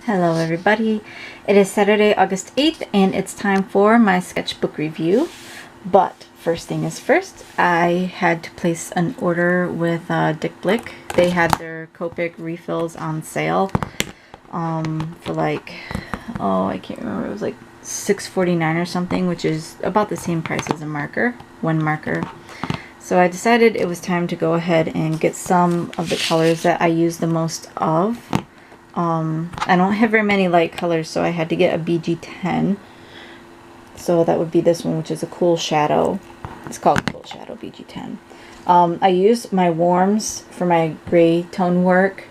Hello everybody, it is Saturday, August 8th, and it's time for my sketchbook review. But first thing is first, I had to place an order with Dick Blick. They had their Copic refills on sale for like, I can't remember, it was like $6.49 or something, which is about the same price as a marker, one marker. So I decided it was time to go ahead and get some of the colors that I use the most of. I don't have very many light colors, so I had to get a BG10. So that would be this one, which is a Cool Shadow. It's called Cool Shadow BG10. I use my warms for my gray tone work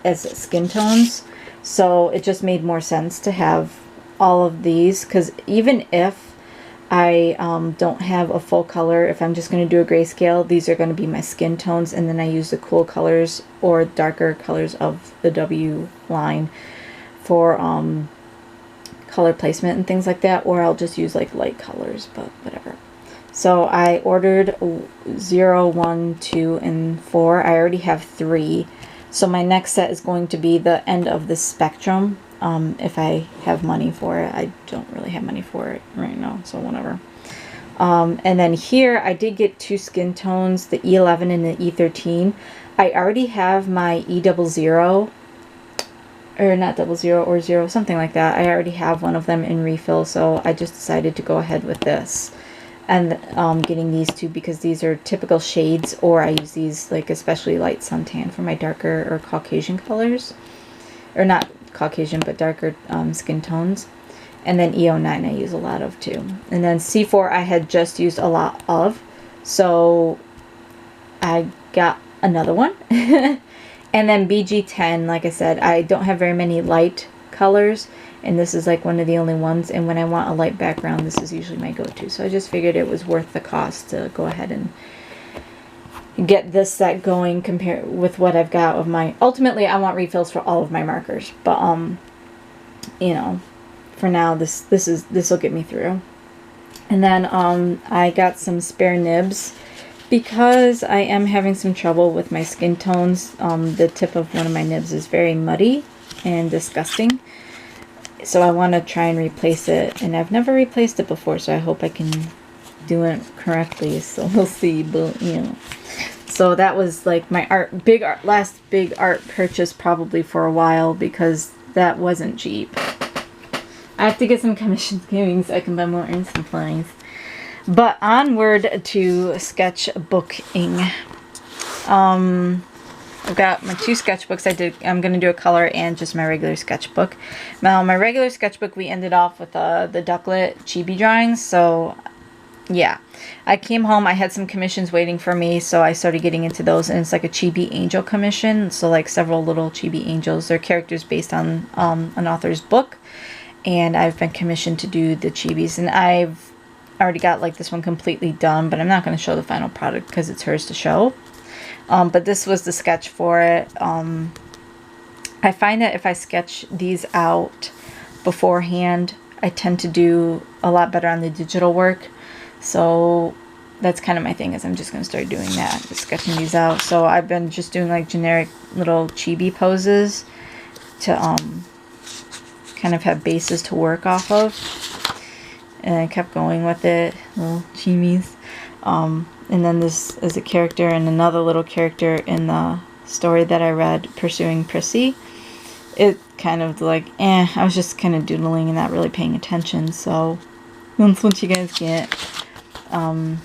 as skin tones, so it just made more sense to have all of these, because even if I don't have a full color, if I'm just going to do a grayscale, these are going to be my skin tones, and then I use the cool colors or darker colors of the W line for color placement and things like that, or I'll just use like light colors, but whatever. So I ordered 0, 1, 2, and 4. I already have 3. So my next set is going to be the end of the spectrum. If I have money for it. I don't really have money for it right now, so whatever. And then here I did get 2 skin tones, the E11 and the E13. I already have my E00, or not 00 or 0, something like that. I already have one of them in refill, so I just decided to go ahead with this. And getting these 2 because these are typical shades, or I use these like especially light suntan for my darker or Caucasian colors. Or not Caucasian, but darker skin tones. And then E09 I use a lot of too. And then C4 I had just used a lot of, so I got another one. And then BG10, like I said, I don't have very many light colors, and this is like one of the only ones, and when I want a light background, this is usually my go-to. So I just figured it was worth the cost to go ahead and get this set going compared with what I've got of my, ultimately I want refills for all of my markers, but you know, for now this will get me through. And then I got some spare nibs because I am having some trouble with my skin tones. The tip of one of my nibs is very muddy and disgusting, so I want to try and replace it, and I've never replaced it before, so I hope I can do it correctly, so we'll see. But you know, so that was like my last big art purchase probably for a while, because that wasn't cheap. I have to get some commission savings so I can buy more ink supplies. But onward to sketchbooking. I've got my 2 sketchbooks. I'm going to do a color and just my regular sketchbook. Now my regular sketchbook, we ended off with the Ducklet chibi drawings, so yeah, I came home, I had some commissions waiting for me, so I started getting into those, and it's like a chibi angel commission, so like several little chibi angels. They're characters based on an author's book, and I've been commissioned to do the chibis, and I've already got like this one completely done, but I'm not going to show the final product because it's hers to show. But this was the sketch for it. I find that if I sketch these out beforehand, I tend to do a lot better on the digital work. So that's kind of my thing, is I'm just going to start doing that, just sketching these out. So I've been just doing like generic little chibi poses to kind of have bases to work off of. And I kept going with it, little chibis. And then this is a character and another little character in the story that I read, Pursuing Prissy. It kind of like, I was just kind of doodling and not really paying attention, so that's what you guys get. A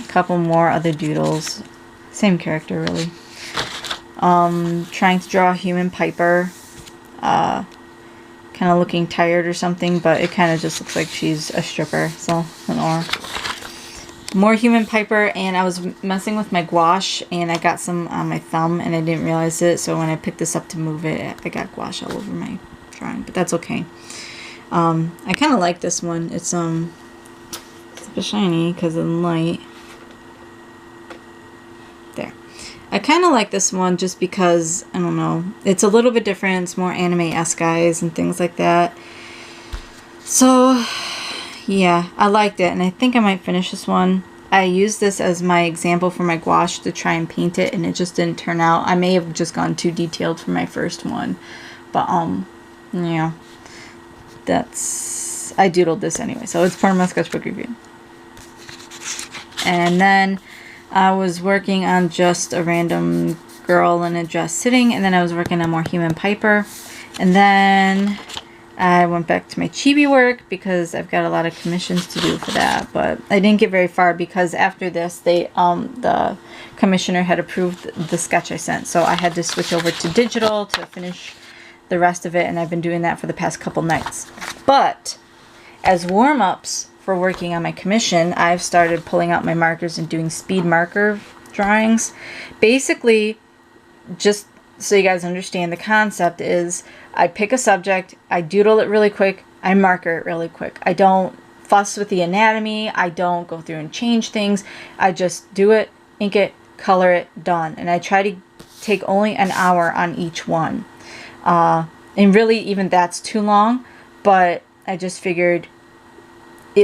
couple more other doodles. Same character, really. Trying to draw a human Piper. Kind of looking tired or something, but it kind of just looks like she's a stripper, so an or. More human Piper, and I was messing with my gouache, and I got some on my thumb, and I didn't realize it, so when I picked this up to move it, I got gouache all over my drawing, but that's okay. I kind of like this one. It's a bit shiny because of the light. There. I kind of like this one just because, I don't know, it's a little bit different. It's more anime-esque eyes and things like that. So yeah, I liked it, and I think I might finish this one. I used this as my example for my gouache to try and paint it, and it just didn't turn out. I may have just gone too detailed for my first one, but yeah, I doodled this anyway, so it's part of my sketchbook review. And then I was working on just a random girl in a dress sitting, and then I was working on more Human Piper, and then I went back to my chibi work because I've got a lot of commissions to do for that, but I didn't get very far because after this the commissioner had approved the sketch I sent, so I had to switch over to digital to finish the rest of it, and I've been doing that for the past couple nights. But as warm-ups for working on my commission, I've started pulling out my markers and doing speed marker drawings. Basically, just so you guys understand, the concept is I pick a subject, I doodle it really quick, I marker it really quick. I don't fuss with the anatomy, I don't go through and change things. I just do it, ink it, color it, done. And I try to take only an hour on each one. And really, even that's too long, but I just figured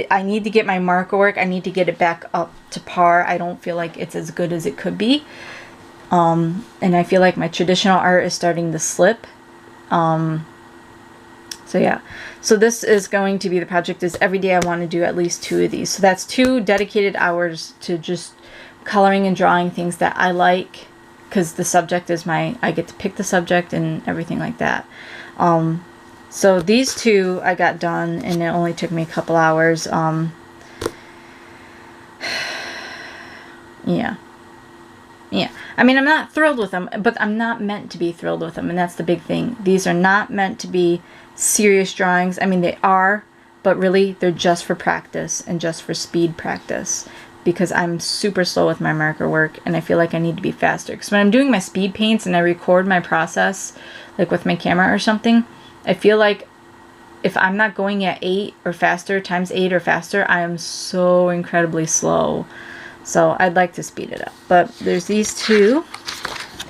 I need to get my marker work, I need to get it back up to par. I don't feel like it's as good as it could be. And I feel like my traditional art is starting to slip. So yeah, so this is going to be the project is every day I want to do at least 2 of these. So that's 2 dedicated hours to just coloring and drawing things that I like, because the subject is I get to pick the subject and everything like that. So these 2 I got done, and it only took me a couple hours. Yeah. I mean, I'm not thrilled with them, but I'm not meant to be thrilled with them, and that's the big thing. These are not meant to be serious drawings. I mean, they are, but really they're just for practice and just for speed practice, because I'm super slow with my marker work, and I feel like I need to be faster. Because when I'm doing my speed paints and I record my process, like with my camera or something, I feel like if I'm not going at 8 or faster, times 8 or faster, I am so incredibly slow. So I'd like to speed it up. But there's these 2.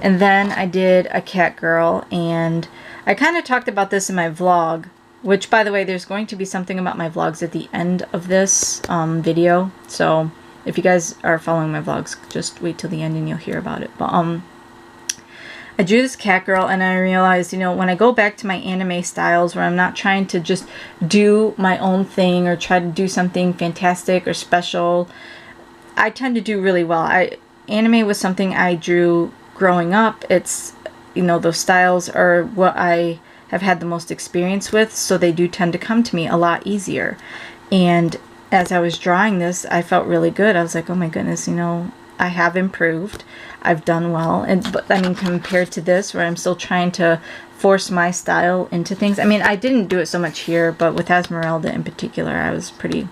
And then I did a cat girl, and I kind of talked about this in my vlog, which, by the way, there's going to be something about my vlogs at the end of this video. So if you guys are following my vlogs, just wait till the end and you'll hear about it. But I drew this cat girl, and I realized, you know, when I go back to my anime styles where I'm not trying to just do my own thing or try to do something fantastic or special, I tend to do really well. Anime was something I drew growing up. It's, you know, those styles are what I have had the most experience with, so they do tend to come to me a lot easier. And as I was drawing this, I felt really good. I was like, oh my goodness, you know, I have improved. I've done well. But I mean, compared to this, where I'm still trying to force my style into things. I mean, I didn't do it so much here, but with Esmeralda in particular, I was pretty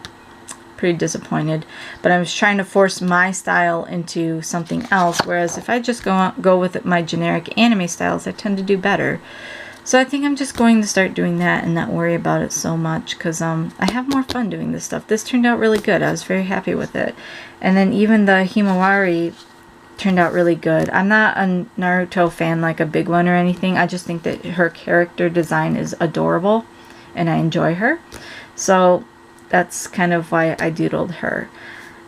disappointed. But I was trying to force my style into something else, whereas if I just go with my generic anime styles, I tend to do better. So I think I'm just going to start doing that and not worry about it so much, because I have more fun doing this stuff. This turned out really good. I was very happy with it. And then even the Himawari turned out really good. I'm not a Naruto fan, like a big one or anything. I just think that her character design is adorable and I enjoy her. So that's kind of why I doodled her.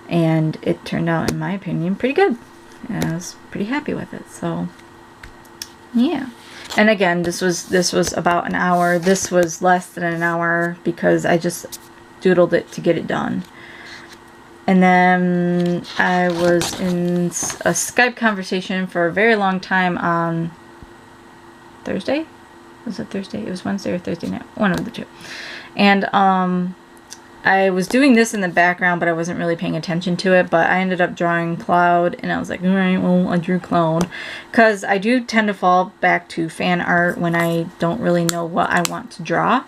And it turned out, in my opinion, pretty good. And I was pretty happy with it. So yeah. And again, this was about an hour. This was less than an hour because I just doodled it to get it done. And then I was in a Skype conversation for a very long time on Thursday? Was it Thursday? It was Wednesday or Thursday night. One of the two. And I was doing this in the background, but I wasn't really paying attention to it. But I ended up drawing Cloud, and I was like, all right, well, I drew Cloud. Because I do tend to fall back to fan art when I don't really know what I want to draw.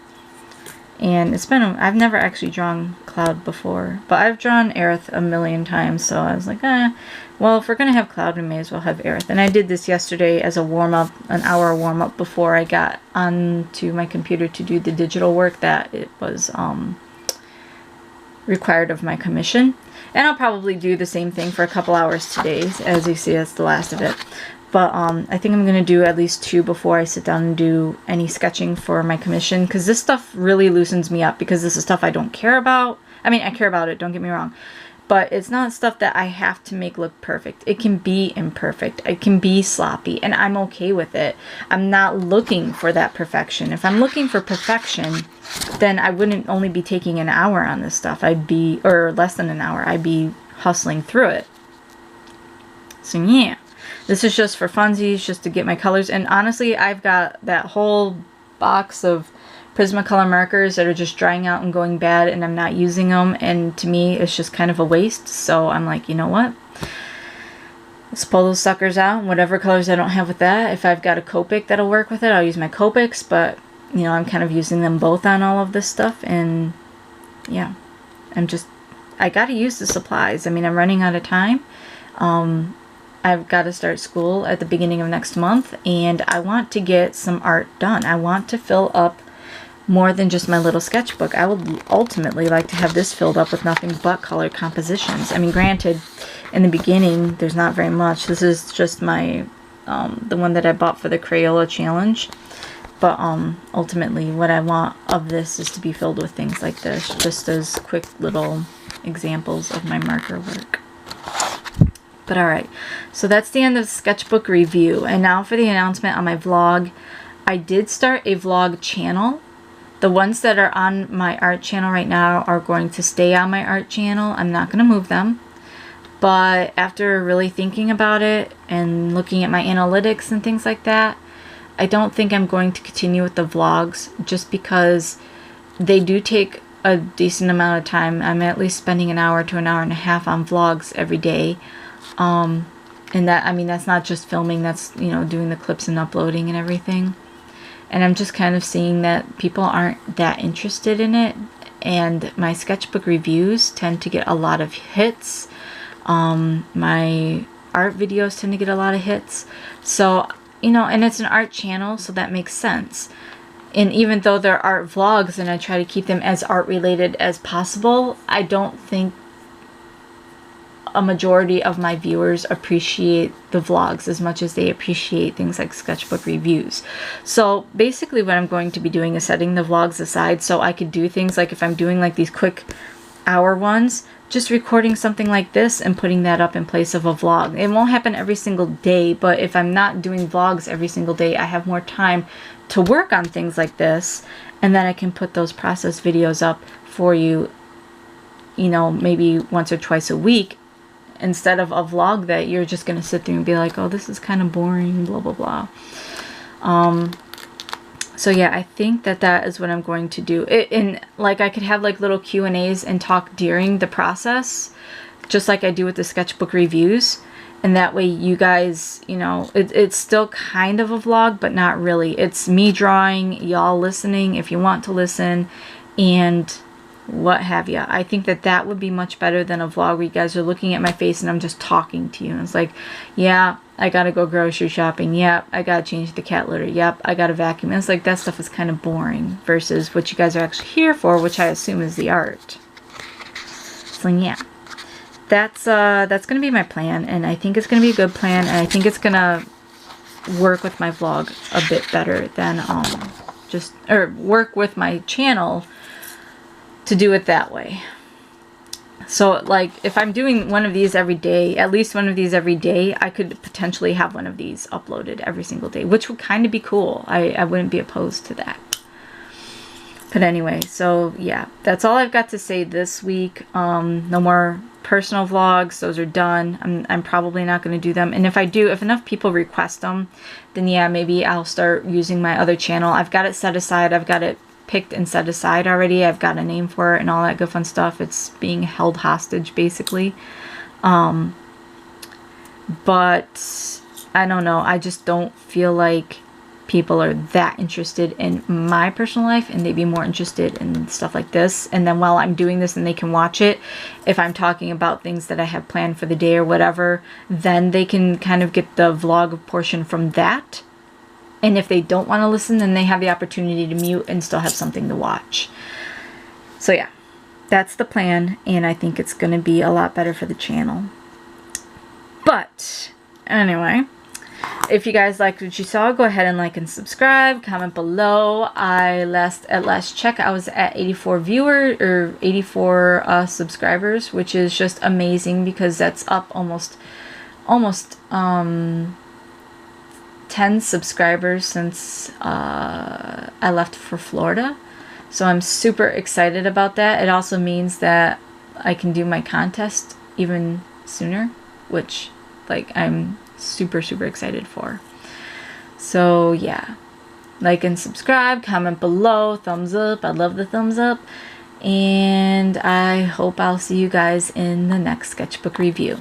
And it's been, I've never actually drawn Cloud before. But I've drawn Aerith a million times, so I was like, well, if we're going to have Cloud, we may as well have Aerith. And I did this yesterday as a warm-up, an hour warm-up before I got onto my computer to do the digital work that it was required of my commission. And I'll probably do the same thing for a couple hours today. As you see, that's the last of it. But I think I'm going to do at least 2 before I sit down and do any sketching for my commission. Because this stuff really loosens me up, because this is stuff I don't care about. I mean, I care about it, don't get me wrong. but it's not stuff that I have to make look perfect. It can be imperfect. It can be sloppy, and I'm okay with it. I'm not looking for that perfection. If I'm looking for perfection, then I wouldn't only be taking an hour on this stuff. Or less than an hour. I'd be hustling through it. So yeah, this is just for funsies, just to get my colors. And honestly, I've got that whole box of Prismacolor markers that are just drying out and going bad, and I'm not using them, and to me it's just kind of a waste. So I'm like, you know what, let's pull those suckers out. Whatever colors I don't have with that, if I've got a Copic that'll work with it, I'll use my Copics, but you know, I'm kind of using them both on all of this stuff. And yeah, I gotta use the supplies. I mean, I'm running out of time. I've got to start school at the beginning of next month, and I want to get some art done. I want to fill up more than just my little sketchbook. I would ultimately like to have this filled up with nothing but color compositions. I mean, granted, in the beginning, there's not very much. This is just my, the one that I bought for the Crayola challenge. But ultimately, what I want of this is to be filled with things like this, just as quick little examples of my marker work. But alright, so that's the end of the sketchbook review. And now for the announcement on my vlog. I did start a vlog channel. The ones that are on my art channel right now are going to stay on my art channel. I'm not going to move them. But after really thinking about it and looking at my analytics and things like that, I don't think I'm going to continue with the vlogs, just because they do take a decent amount of time. I'm at least spending an hour to an hour and a half on vlogs every day. And that, I mean, that's not just filming, that's, you know, doing the clips and uploading and everything. And I'm just kind of seeing that people aren't that interested in it. And my sketchbook reviews tend to get a lot of hits. My art videos tend to get a lot of hits. So, you know, and it's an art channel, so that makes sense. And even though they're art vlogs and I try to keep them as art related as possible, I don't think a majority of my viewers appreciate the vlogs as much as they appreciate things like sketchbook reviews. So basically what I'm going to be doing is setting the vlogs aside so I could do things like, if I'm doing like these quick hour ones, just recording something like this and putting that up in place of a vlog. It won't happen every single day, but if I'm not doing vlogs every single day, I have more time to work on things like this, and then I can put those process videos up for you, you know, maybe once or twice a week, instead of a vlog that you're just going to sit there and be like, oh, this is kind of boring, blah, blah, blah. So yeah, I think that that is what I'm going to do. And like, I could have like little Q&As and talk during the process, just like I do with the sketchbook reviews. And that way you guys, you know, it's still kind of a vlog, but not really. It's me drawing, y'all listening if you want to listen, and what have you. I think that that would be much better than a vlog where you guys are looking at my face and I'm just talking to you. And it's like, yeah, I gotta go grocery shopping. Yep, I gotta change the cat litter. Yep, I gotta vacuum. And it's like, that stuff is kind of boring versus what you guys are actually here for, which I assume is the art. So yeah, that's gonna be my plan, and I think it's gonna be a good plan, and I think it's gonna work with my vlog a bit better than work with my channel to do it that way. So like, if I'm doing one of these every day, at least one of these every day, I could potentially have one of these uploaded every single day, which would kind of be cool. I wouldn't be opposed to that. But anyway, so yeah, that's all I've got to say this week. No more personal vlogs. Those are done. I'm probably not going to do them. And if I do, if enough people request them, then yeah, maybe I'll start using my other channel. I've got it set aside. I've got it picked and set aside already. I've got a name for it and all that good fun stuff. It's being held hostage basically. But I don't know. I just don't feel like people are that interested in my personal life, and they'd be more interested in stuff like this. And then while I'm doing this and they can watch it, if I'm talking about things that I have planned for the day or whatever, then they can kind of get the vlog portion from that. And if they don't want to listen, then they have the opportunity to mute and still have something to watch. So yeah, that's the plan, and I think it's going to be a lot better for the channel. But anyway, if you guys liked what you saw, go ahead and like and subscribe. Comment below. At last check, I was at 84 viewers or 84 subscribers, which is just amazing because that's up almost 10 subscribers since I left for Florida. So I'm super excited about that. It also means that I can do my contest even sooner, which like I'm super excited for. So yeah, like and subscribe, comment below, thumbs up. I love the thumbs up, and I hope I'll see you guys in the next sketchbook review.